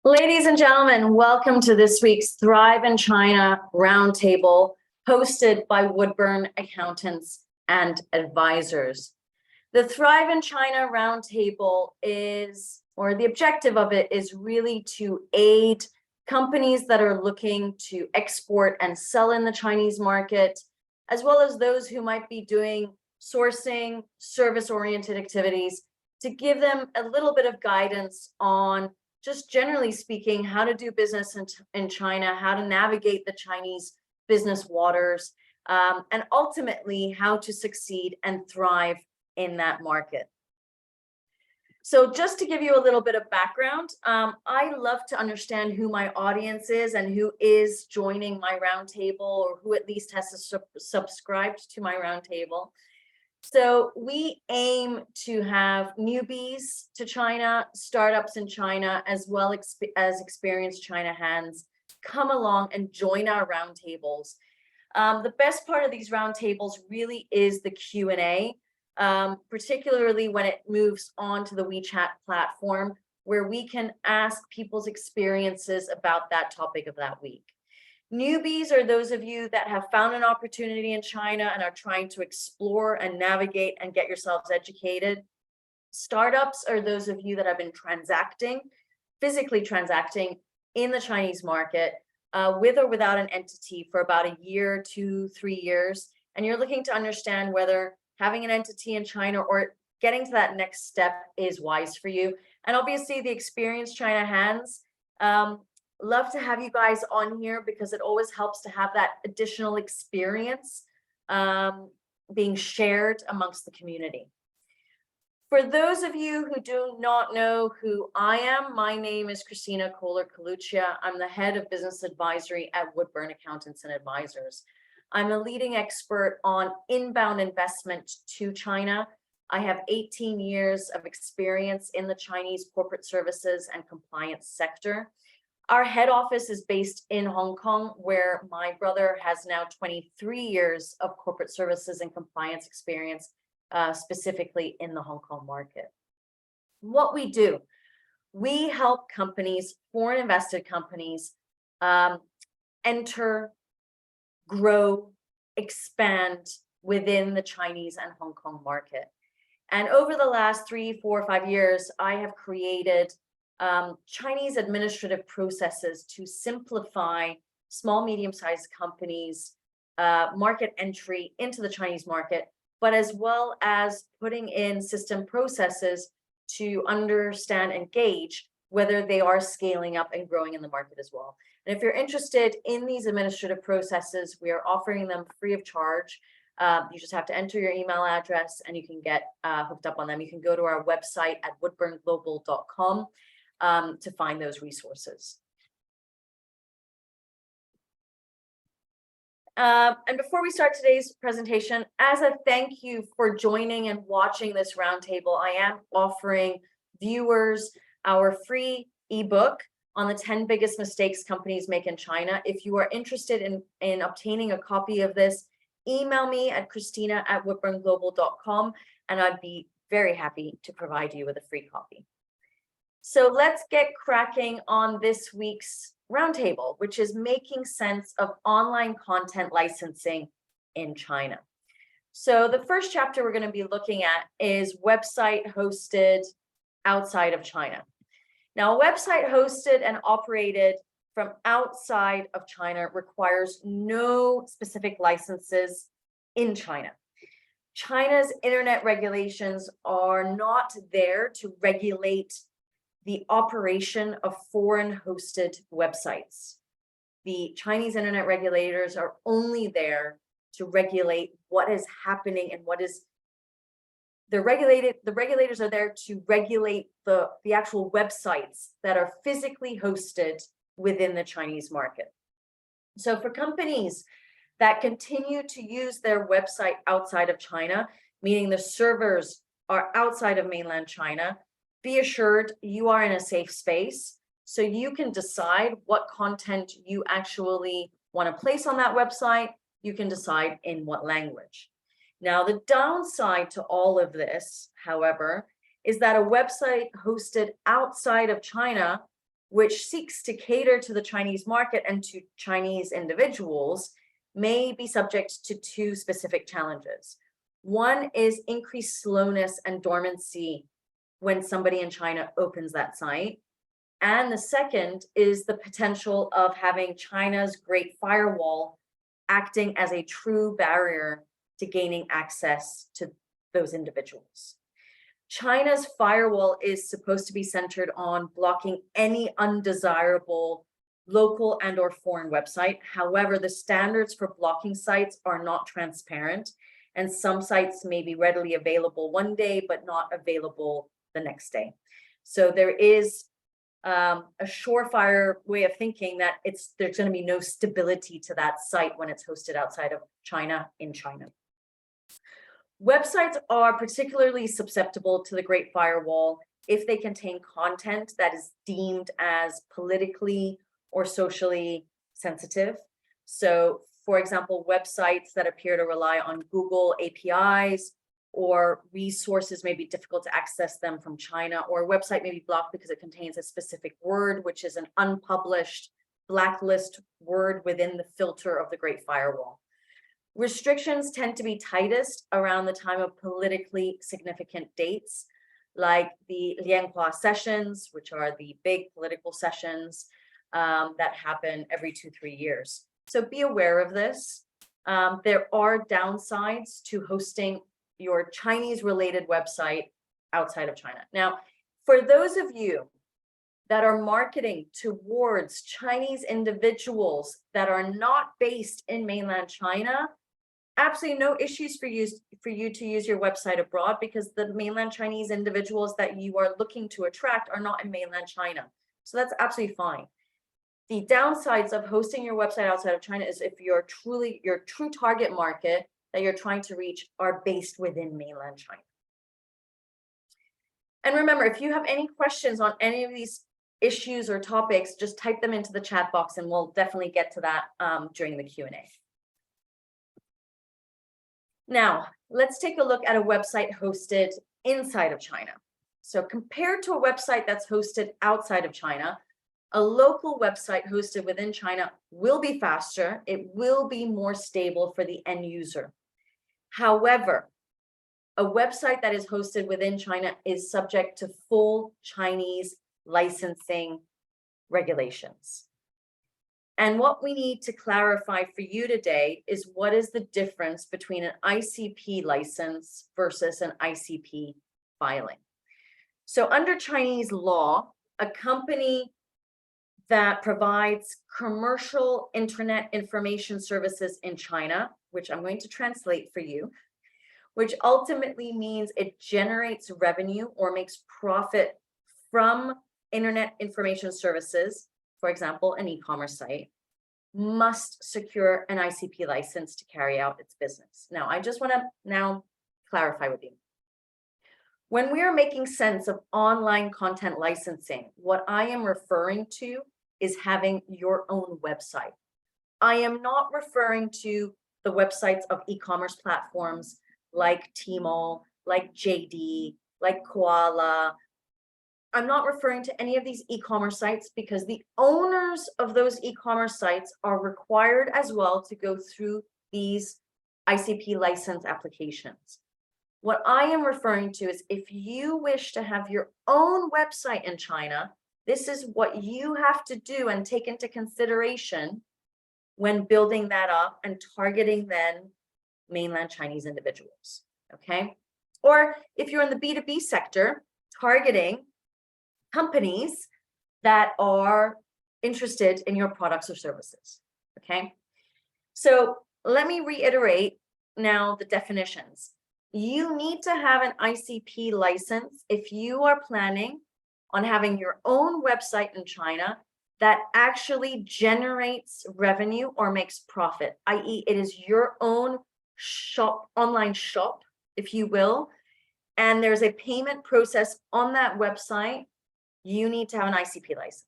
Ladies and gentlemen, welcome to this week's Thrive in China Roundtable, hosted by Woodburn Accountants and Advisors. The Thrive in China Roundtable the objective of it is really to aid companies that are looking to export and sell in the Chinese market, as well as those who might be doing sourcing, service-oriented activities, to give them a little bit of guidance on just generally speaking, how to do business in China, how to navigate the Chinese business waters, and ultimately how to succeed and thrive in that market. So just to give you a little bit of background, I love to understand who my audience is and who is joining my roundtable, or who at least has subscribed to my roundtable. So we aim to have newbies to China, startups in China, as well as experienced China hands come along and join our roundtables. The best part of these roundtables really is the Q&A, particularly when it moves on to the WeChat platform, where we can ask people's experiences about that topic of that week. Newbies are those of you that have found an opportunity in China and are trying to explore and navigate and get yourselves educated. Startups are those of you that have been physically transacting in the Chinese market with or without an entity for about a year, 2-3 years, and you're looking to understand whether having an entity in China or getting to that next step is wise for you. And obviously the experienced China hands, love to have you guys on here because it always helps to have that additional experience being shared amongst the community. For those of you who do not know who I am, my name is Christina Kohler-Coluccia. I'm the head of business advisory at Woodburn Accountants and Advisors. I'm a leading expert on inbound investment to China. I have 18 years of experience in the Chinese corporate services and compliance sector. Our head office is based in Hong Kong, where my brother has now 23 years of corporate services and compliance experience, specifically in the Hong Kong market. What we do, we help companies, foreign invested companies, enter, grow, expand within the Chinese and Hong Kong market. And over the last 3, 4, 5 years, I have created Chinese administrative processes to simplify small, medium-sized companies' market entry into the Chinese market, but as well as putting in system processes to understand and gauge whether they are scaling up and growing in the market as well. And if you're interested in these administrative processes, we are offering them free of charge. You just have to enter your email address and you can get hooked up on them. You can go to our website at woodburnglobal.com. To find those resources. And before we start today's presentation, as a thank you for joining and watching this roundtable, I am offering viewers our free ebook on the 10 biggest mistakes companies make in China. If you are interested in obtaining a copy of this, email me at christina@woodburnglobal.com and I'd be very happy to provide you with a free copy. So let's get cracking on this week's roundtable, which is making sense of online content licensing in China. So the first chapter we're going to be looking at is website hosted outside of China. Now, a website hosted and operated from outside of China requires no specific licenses in China. China's internet regulations are not there to regulate the operation of foreign hosted websites. The Chinese internet regulators are only there to regulate what is happening and what is the regulators are there to regulate the actual websites that are physically hosted within the Chinese market. So for companies that continue to use their website outside of China, meaning the servers are outside of mainland China, be assured you are in a safe space, so you can decide what content you actually want to place on that website. You can decide in what language. Now, the downside to all of this, however, is that a website hosted outside of China which seeks to cater to the Chinese market and to Chinese individuals, may be subject to two specific challenges. One is increased slowness and dormancy when somebody in China opens that site. And the second is the potential of having China's Great Firewall acting as a true barrier to gaining access to those individuals. China's firewall is supposed to be centered on blocking any undesirable local and or foreign website. However, the standards for blocking sites are not transparent, and some sites may be readily available one day, but not available the next day. So there is a surefire way of thinking that there's going to be no stability to that site when it's hosted outside of China in China. Websites are particularly susceptible to the Great Firewall if they contain content that is deemed as politically or socially sensitive. So, for example, websites that appear to rely on Google APIs or resources may be difficult to access them from China, or a website may be blocked because it contains a specific word, which is an unpublished blacklist word within the filter of the Great Firewall. Restrictions tend to be tightest around the time of politically significant dates, like the Lianhua sessions, which are the big political sessions that happen every 2-3 years. So be aware of this. There are downsides to hosting your Chinese-related website outside of China. Now, for those of you that are marketing towards Chinese individuals that are not based in mainland China, absolutely no issues for you to use your website abroad, because the mainland Chinese individuals that you are looking to attract are not in mainland China. So that's absolutely fine. The downsides of hosting your website outside of China is if your true target market that you're trying to reach are based within mainland China. And remember, if you have any questions on any of these issues or topics, just type them into the chat box and we'll definitely get to that during the Q&A. Now, let's take a look at a website hosted inside of China. So compared to a website that's hosted outside of China, a local website hosted within China will be faster. It will be more stable for the end user. However, a website that is hosted within China is subject to full Chinese licensing regulations. And what we need to clarify for you today is what is the difference between an ICP license versus an ICP filing. So under Chinese law, a company that provides commercial internet information services in China, which I'm going to translate for you, which ultimately means it generates revenue or makes profit from internet information services, for example, an e-commerce site, must secure an ICP license to carry out its business. Now, I just want to now clarify with you. When we are making sense of online content licensing, what I am referring to is having your own website. I am not referring to the websites of e-commerce platforms like Tmall, like JD, like Koala. I'm not referring to any of these e-commerce sites because the owners of those e-commerce sites are required as well to go through these ICP license applications. What I am referring to is if you wish to have your own website in China, this is what you have to do and take into consideration when building that up and targeting then mainland Chinese individuals, okay? Or if you're in the B2B sector, targeting companies that are interested in your products or services, okay? So let me reiterate now the definitions. You need to have an ICP license if you are planning on having your own website in China that actually generates revenue or makes profit, i.e. it is your own shop, online shop, if you will, and there's a payment process on that website, you need to have an ICP license.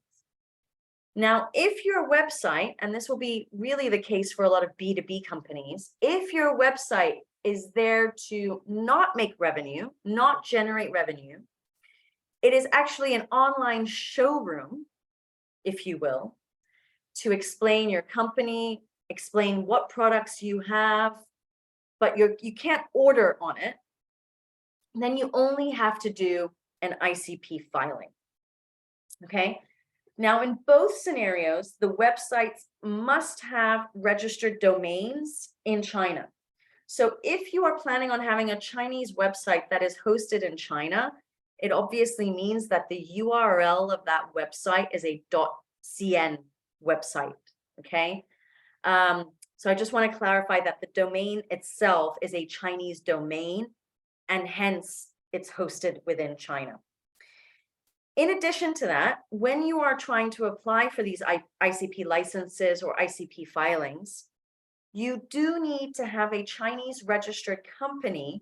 Now, if your website, and this will be really the case for a lot of B2B companies, if your website is there to not make revenue, not generate revenue, it is actually an online showroom, if you will, to explain your company, explain what products you have, but you can't order on it, then you only have to do an ICP filing. Okay. Now, in both scenarios, the websites must have registered domains in China. So if you are planning on having a Chinese website that is hosted in China, it obviously means that the URL of that website is a .cn website, okay? So I just want to clarify that the domain itself is a Chinese domain, and hence it's hosted within China. In addition to that, when you are trying to apply for these ICP licenses or ICP filings, you do need to have a Chinese registered company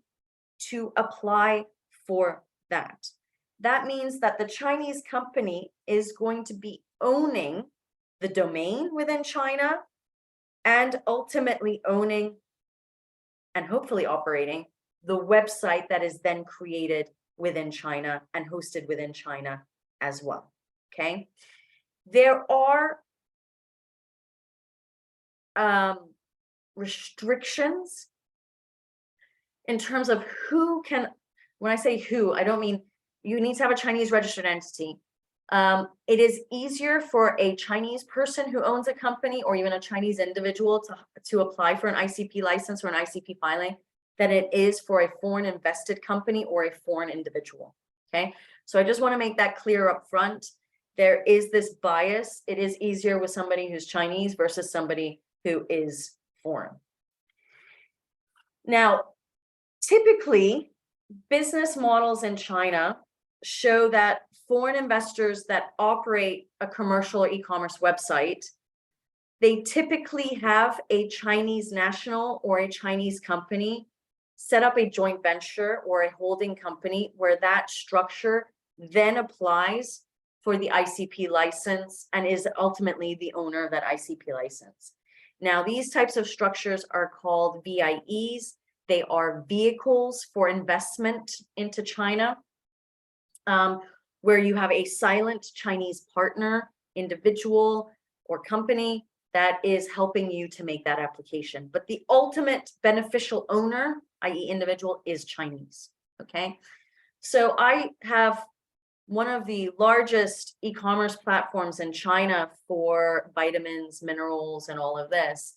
to apply for that. That means that the Chinese company is going to be owning the domain within China and ultimately owning and hopefully operating the website that is then created within China and hosted within China as well, okay? There are restrictions in terms of who can, when I say who, I don't mean you need to have a Chinese registered entity. It is easier for a Chinese person who owns a company or even a Chinese individual to apply for an ICP license or an ICP filing than it is for a foreign invested company or a foreign individual, okay? So I just want to make that clear up front. There is this bias. It is easier with somebody who's Chinese versus somebody who is foreign. Now, typically, business models in China show that foreign investors that operate a commercial or e-commerce website, they typically have a Chinese national or a Chinese company set up a joint venture or a holding company where that structure then applies for the ICP license and is ultimately the owner of that ICP license. Now, these types of structures are called VIEs. They are vehicles for investment into China, where you have a silent Chinese partner, individual, or company that is helping you to make that application. But the ultimate beneficial owner, i.e. individual, is Chinese, okay? So I have one of the largest e-commerce platforms in China for vitamins, minerals, and all of this.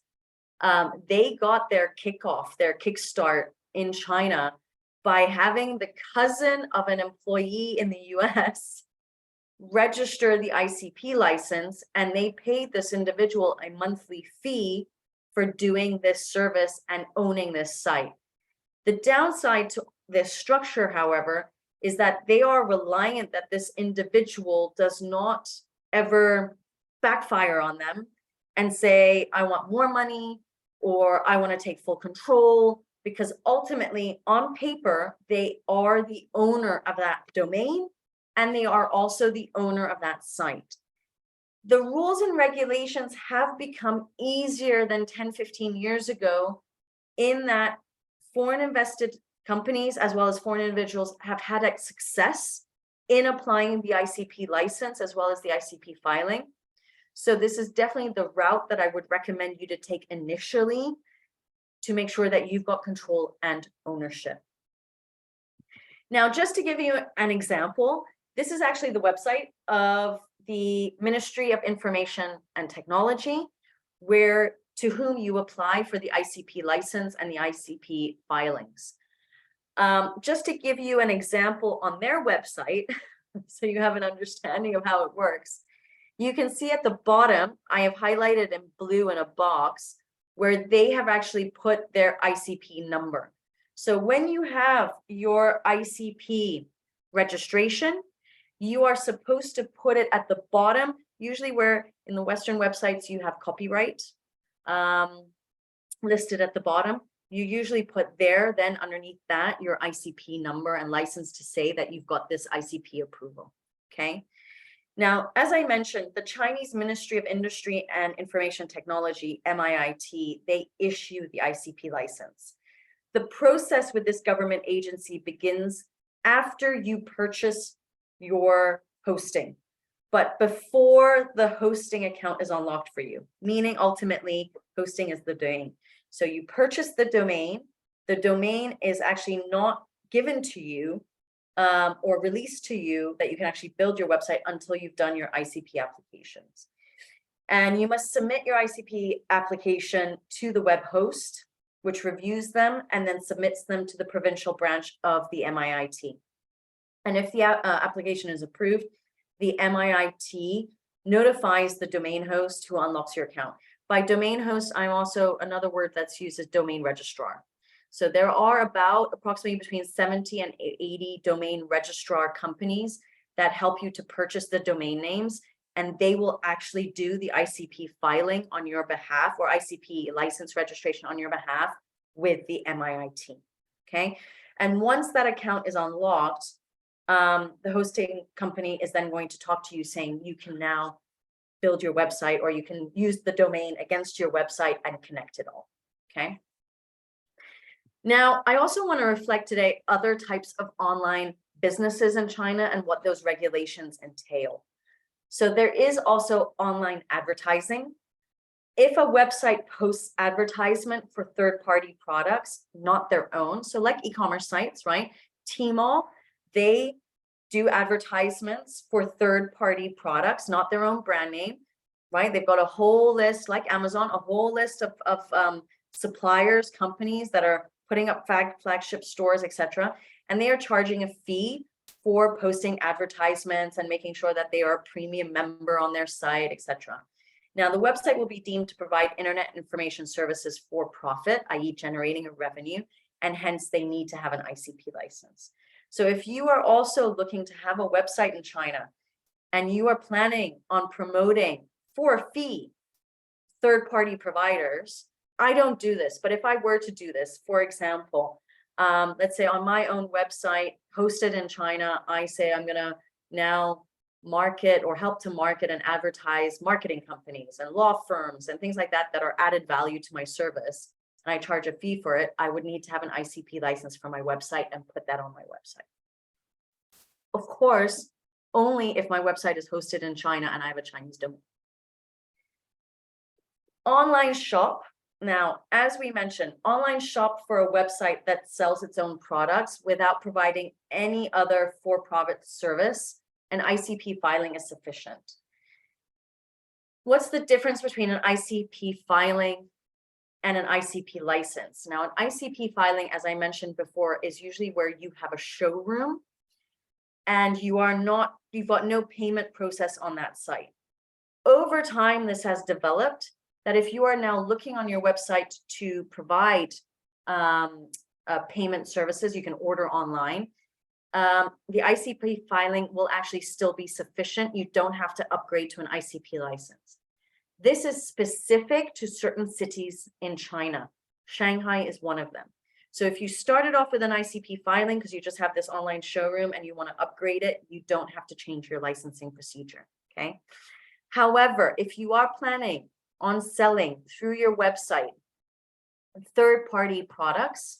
They got their kickoff, their kickstart in China by having the cousin of an employee in the US register the ICP license, and they paid this individual a monthly fee for doing this service and owning this site. The downside to this structure, however, is that they are reliant that this individual does not ever backfire on them and say, I want more money, or I want to take full control, because ultimately on paper, they are the owner of that domain and they are also the owner of that site. The rules and regulations have become easier than 10, 15 years ago in that foreign invested companies as well as foreign individuals have had a success in applying the ICP license as well as the ICP filing. So this is definitely the route that I would recommend you to take initially to make sure that you've got control and ownership. Now, just to give you an example, this is actually the website of the Ministry of Information and Technology, to whom you apply for the ICP license and the ICP filings. Just to give you an example on their website, so you have an understanding of how it works, you can see at the bottom, I have highlighted in blue in a box where they have actually put their ICP number. So when you have your ICP registration, you are supposed to put it at the bottom, usually where in the Western websites you have copyright listed at the bottom. You usually put there, then underneath that, your ICP number and license to say that you've got this ICP approval, okay? Now, as I mentioned, the Chinese Ministry of Industry and Information Technology, MIIT, they issue the ICP license. The process with this government agency begins after you purchase your hosting. but before the hosting account is unlocked for you, meaning ultimately hosting is the domain. So you purchase the domain is actually not given to you or released to you that you can actually build your website until you've done your ICP applications. And you must submit your ICP application to the web host, which reviews them and then submits them to the provincial branch of the MIIT. And if the application is approved, the MIIT notifies the domain host who unlocks your account. By domain host, I'm also, another word that's used is domain registrar. So there are about approximately between 70 and 80 domain registrar companies that help you to purchase the domain names, and they will actually do the ICP filing on your behalf, or ICP license registration on your behalf with the MIIT, okay? And once that account is unlocked, the hosting company is then going to talk to you saying you can now build your website, or you can use the domain against your website and connect it all, okay? Now, I also want to reflect today other types of online businesses in China and what those regulations entail. So there is also online advertising. If a website posts advertisement for third-party products, not their own, so like e-commerce sites, right? Tmall, they do advertisements for third-party products, not their own brand name, right? They've got a whole list, like Amazon, a whole list of suppliers, companies that are putting up flagship stores, etc. And they are charging a fee for posting advertisements and making sure that they are a premium member on their site, etc. Now, the website will be deemed to provide internet information services for profit, i.e. generating a revenue, and hence they need to have an ICP license. So if you are also looking to have a website in China and you are planning on promoting for a fee third-party providers, I don't do this, but if I were to do this, for example, let's say on my own website hosted in China, I say I'm going to now market or help to market and advertise marketing companies and law firms and things like that that are added value to my service, and I charge a fee for it, I would need to have an ICP license for my website and put that on my website. Of course, only if my website is hosted in China and I have a Chinese domain. Online shop. Now, as we mentioned, online shop for a website that sells its own products without providing any other for-profit service, an ICP filing is sufficient. What's the difference between an ICP filing and an ICP license? Now, an ICP filing, as I mentioned before, is usually where you have a showroom and you've got no payment process on that site. Over time, this has developed that if you are now looking on your website to provide payment services, you can order online. The ICP filing will actually still be sufficient. You don't have to upgrade to an ICP license. This is specific to certain cities in China. Shanghai is one of them. So if you started off with an ICP filing because you just have this online showroom and you want to upgrade it, you don't have to change your licensing procedure, okay? However, if you are planning on selling through your website third-party products,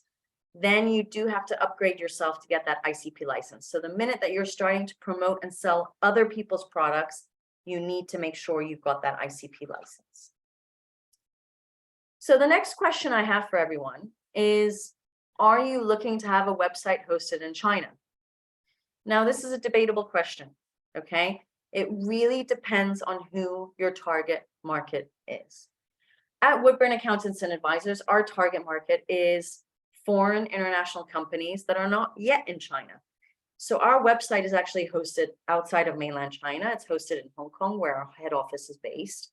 then you do have to upgrade yourself to get that ICP license. So the minute that you're starting to promote and sell other people's products, you need to make sure you've got that ICP license. So the next question I have for everyone is, are you looking to have a website hosted in China? Now, this is a debatable question, okay? It really depends on who your target market is. At Woodburn Accountants and Advisors, our target market is foreign international companies that are not yet in China. So our website is actually hosted outside of mainland China. It's hosted in Hong Kong, where our head office is based,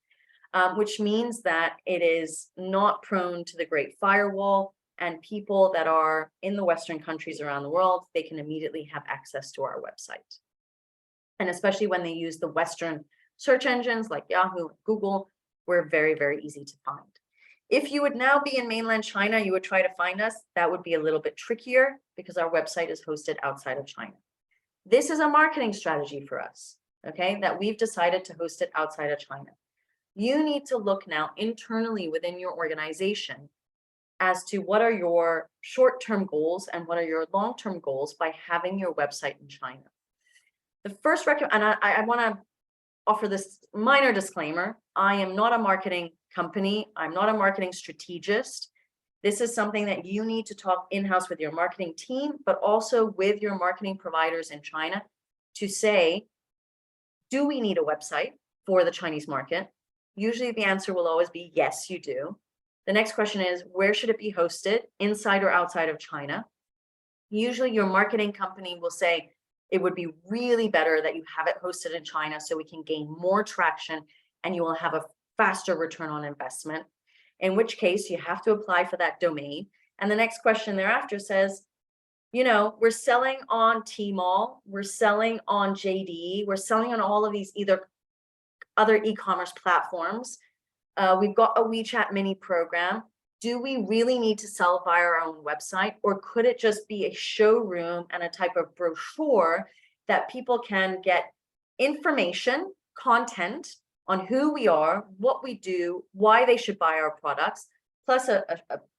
which means that it is not prone to the Great Firewall, and people that are in the Western countries around the world, they can immediately have access to our website. And especially when they use the Western search engines like Yahoo, Google, we're very, very easy to find. If you would now be in mainland China, you would try to find us, that would be a little bit trickier because our website is hosted outside of China. This is a marketing strategy for us, okay, that we've decided to host it outside of China. You need to look now internally within your organization as to what are your short-term goals and what are your long-term goals by having your website in China. The first I want to offer this minor disclaimer. I am not a marketing company. I'm not a marketing strategist. This is something that you need to talk in-house with your marketing team, but also with your marketing providers in China to say, do we need a website for the Chinese market? Usually the answer will always be yes, you do. The next question is, where should it be hosted, inside or outside of China? Usually your marketing company will say, it would be really better that you have it hosted in China so we can gain more traction and you will have a faster return on investment, in which case you have to apply for that domain. And the next question thereafter says, you know, we're selling on Tmall, we're selling on JD, we're selling on all of these either other e-commerce platforms. We've got a WeChat mini program. Do we really need to sell via our own website, or could it just be a showroom and a type of brochure that people can get information, content on who we are, what we do, why they should buy our products, plus a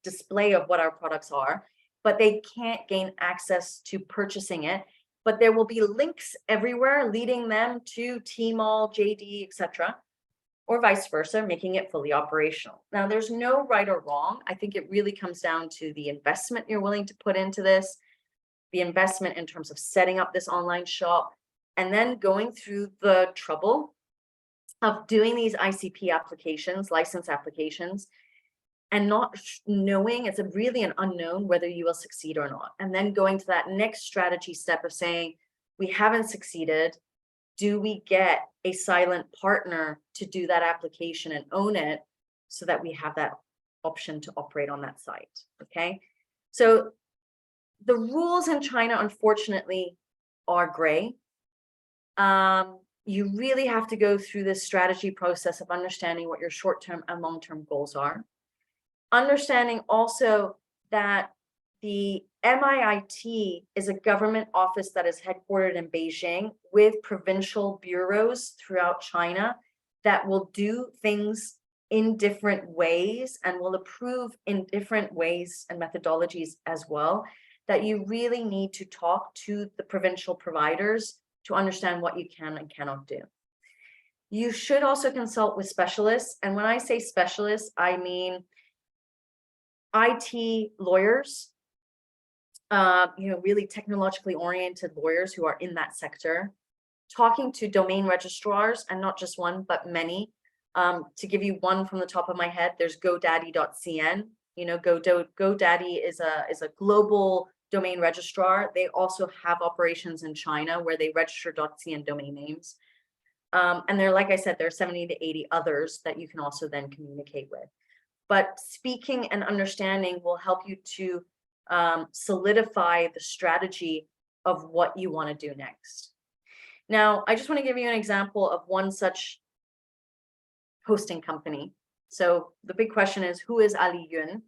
display of what our products are, but they can't gain access to purchasing it. But there will be links everywhere leading them to Tmall, JD, etc., or vice versa, making it fully operational. Now, there's no right or wrong. I think it really comes down to the investment you're willing to put into this, the investment in terms of setting up this online shop, and then going through the trouble of doing these ICP applications, license applications, and not knowing, it's really an unknown whether you will succeed or not. And then going to that next strategy step of saying, we haven't succeeded. Do we get a silent partner to do that application and own it so that we have that option to operate on that site? Okay. So the rules in China, unfortunately, are gray. You really have to go through this strategy process of understanding what your short-term and long-term goals are. Understanding also that the MIIT is a government office that is headquartered in Beijing with provincial bureaus throughout China that will do things in different ways and will approve in different ways and methodologies as well, that you really need to talk to the provincial providers to understand what you can and cannot do. You should also consult with specialists. And when I say specialists, I mean IT lawyers, really technologically oriented lawyers who are in that sector, talking to domain registrars, and not just one, but many. To give you one from the top of my head, there's GoDaddy.cn. You know, GoDaddy is a global domain registrar. They also have operations in China where they register .cn domain names. And there, like I said, there are 70 to 80 others that you can also then communicate with. But speaking and understanding will help you to solidify the strategy of what you want to do next. Now, I just want to give you an example of one such hosting company. So the big question is, who is Aliyun?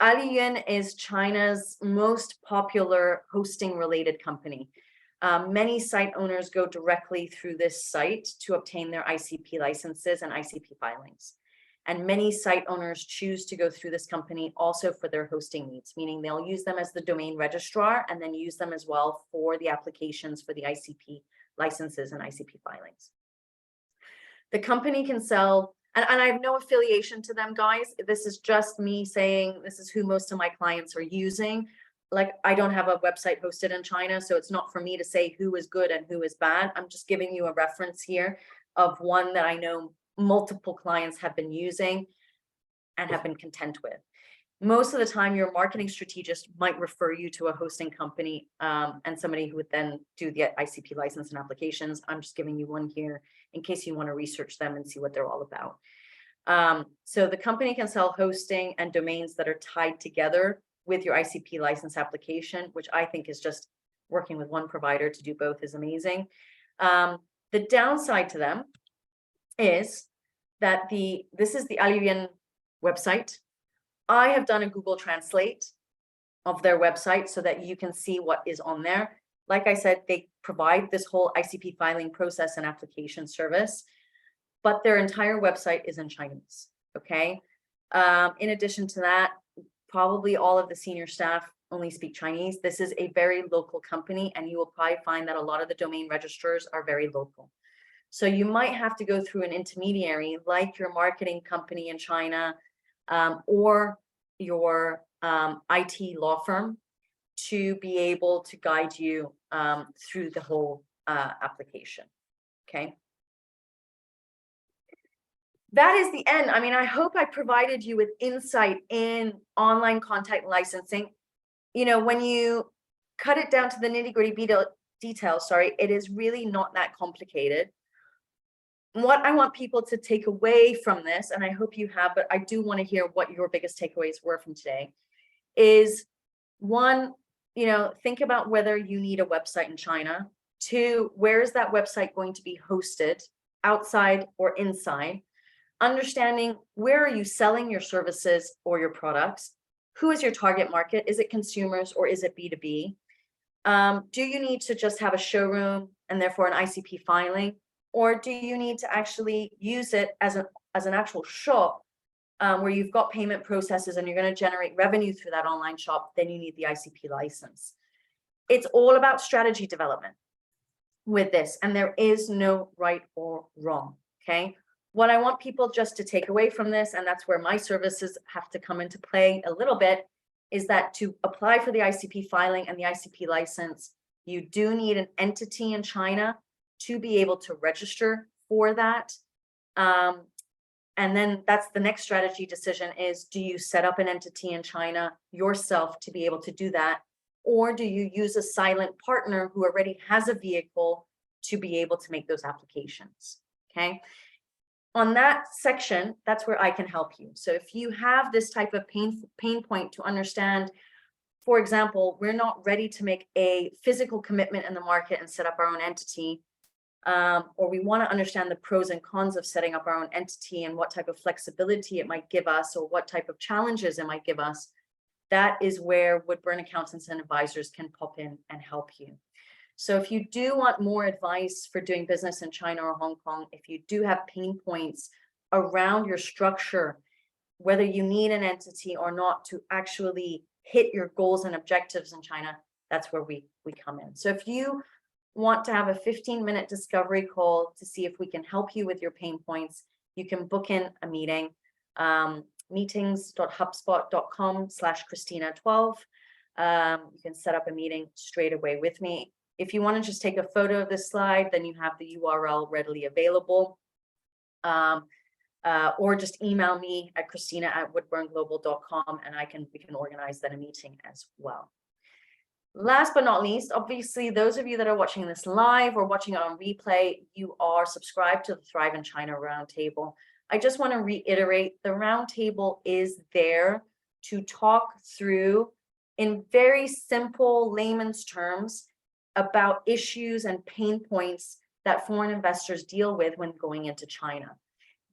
Aliyun is China's most popular hosting related company. Many site owners go directly through this site to obtain their ICP licenses and ICP filings. And many site owners choose to go through this company also for their hosting needs, meaning they'll use them as the domain registrar and then use them as well for the applications for the ICP licenses and ICP filings. The company can sell, and I have no affiliation to them, guys. This is just me saying this is who most of my clients are using. Like, I don't have a website hosted in China, so it's not for me to say who is good and who is bad. I'm just giving you a reference here of one that I know multiple clients have been using and have been content with. Most of the time, your marketing strategist might refer you to a hosting company and somebody who would then do the ICP license and applications. I'm just giving you one here in case you want to research them and see what they're all about. So the company can sell hosting and domains that are tied together with your ICP license application, which I think is just working with one provider to do both is amazing. The downside to them is that this is the Aliyun website. I have done a Google Translate of their website so that you can see what is on there. Like I said, they provide this whole ICP filing process and application service, but their entire website is in Chinese, okay? In addition to that, probably all of the senior staff only speak Chinese. This is a very local company, and you will probably find that a lot of the domain registrars are very local. So you might have to go through an intermediary like your marketing company in China, or your IT law firm, to be able to guide you through the whole application. Okay. That is the end. I mean, I hope I provided you with insight in online contact licensing. You know, when you cut it down to the nitty-gritty details, sorry, it is really not that complicated. What I want people to take away from this, and I hope you have, but I do want to hear what your biggest takeaways were from today, is one, you know, think about whether you need a website in China. Two, where is that website going to be hosted, outside or inside? Understanding where are you selling your services or your products? Who is your target market? Is it consumers or is it B2B? Do you need to just have a showroom and therefore an ICP filing? Or do you need to actually use it as an actual shop, where you've got payment processes and you're going to generate revenue through that online shop? Then you need the ICP license. It's all about strategy development with this, and there is no right or wrong. Okay. What I want people just to take away from this, and that's where my services have to come into play a little bit, is that to apply for the ICP filing and the ICP license, you do need an entity in China to be able to register for that. And then that's the next strategy decision is, do you set up an entity in China yourself to be able to do that? Or do you use a silent partner who already has a vehicle to be able to make those applications? Okay. On that section, that's where I can help you. So if you have this type of pain point to understand, for example, we're not ready to make a physical commitment in the market and set up our own entity, or we want to understand the pros and cons of setting up our own entity and what type of flexibility it might give us or what type of challenges it might give us, that is where Woodburn Accountants and Advisors can pop in and help you. So if you do want more advice for doing business in China or Hong Kong, if you do have pain points around your structure, whether you need an entity or not to actually hit your goals and objectives in China, that's where we come in. So if you want to have a 15-minute discovery call to see if we can help you with your pain points, you can book in a meeting, meetings.hubspot.com/Christina12. You can set up a meeting straight away with me. If you want to just take a photo of this slide, then you have the URL readily available. Or just email me at Christina@woodburnglobal.com, and we can organize then a meeting as well. Last but not least, obviously, those of you that are watching this live or watching it on replay, you are subscribed to the Thrive in China Roundtable. I just want to reiterate, the Roundtable is there to talk through, in very simple layman's terms, about issues and pain points that foreign investors deal with when going into China.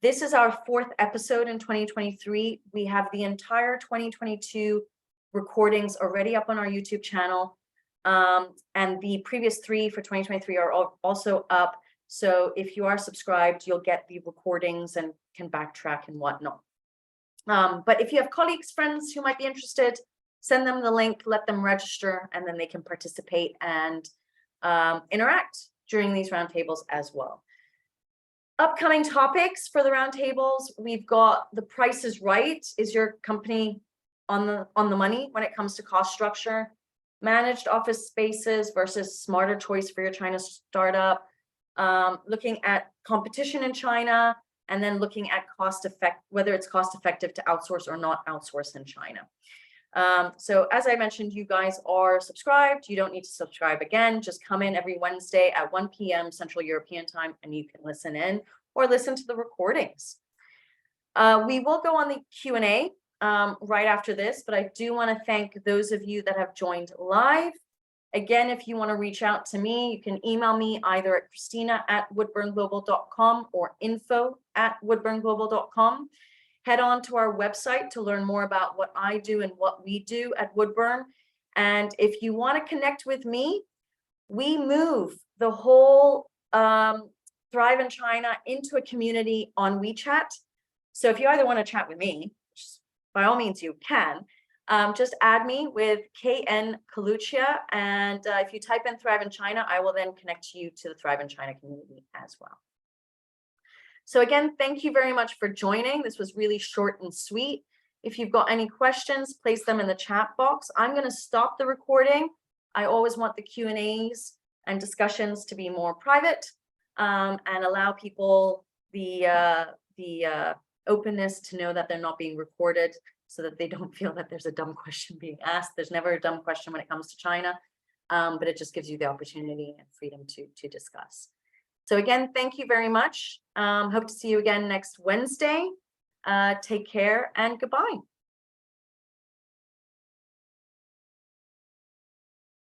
This is our 4th episode in 2023. We have the entire 2022 recordings already up on our YouTube channel. And the previous 3 for 2023 are also up. So if you are subscribed, you'll get the recordings and can backtrack and whatnot. But if you have colleagues, friends who might be interested, send them the link, let them register, and then they can participate and interact during these roundtables as well. Upcoming topics for the roundtables, we've got The Price is Right. Is your company on the money when it comes to cost structure? Managed office spaces versus smarter choice for your China startup. Looking at competition in China, and then looking at whether it's cost effective to outsource or not outsource in China. So as I mentioned, you guys are subscribed. You don't need to subscribe again. Just come in every Wednesday at 1 p.m. Central European time, and you can listen in or listen to the recordings. We will go on the Q&A right after this, but I do want to thank those of you that have joined live. Again, if you want to reach out to me, you can email me either at Christina@woodburnglobal.com or info@woodburnglobal.com. Head on to our website to learn more about what I do and what we do at Woodburn. And if you want to connect with me, we move the whole Thrive in China into a community on WeChat. So if you either want to chat with me, which by all means you can, just add me with KN Kaluchia. And if you type in Thrive in China, I will then connect you to the Thrive in China community as well. So again, thank you very much for joining. This was really short and sweet. If you've got any questions, place them in the chat box. I'm going to stop the recording. I always want the Q&As and discussions to be more private, and allow people the openness to know that they're not being recorded, so that they don't feel that there's a dumb question being asked. There's never a dumb question when it comes to China, but it just gives you the opportunity and freedom to discuss. So again, thank you very much. Hope to see you again next Wednesday. Take care and goodbye.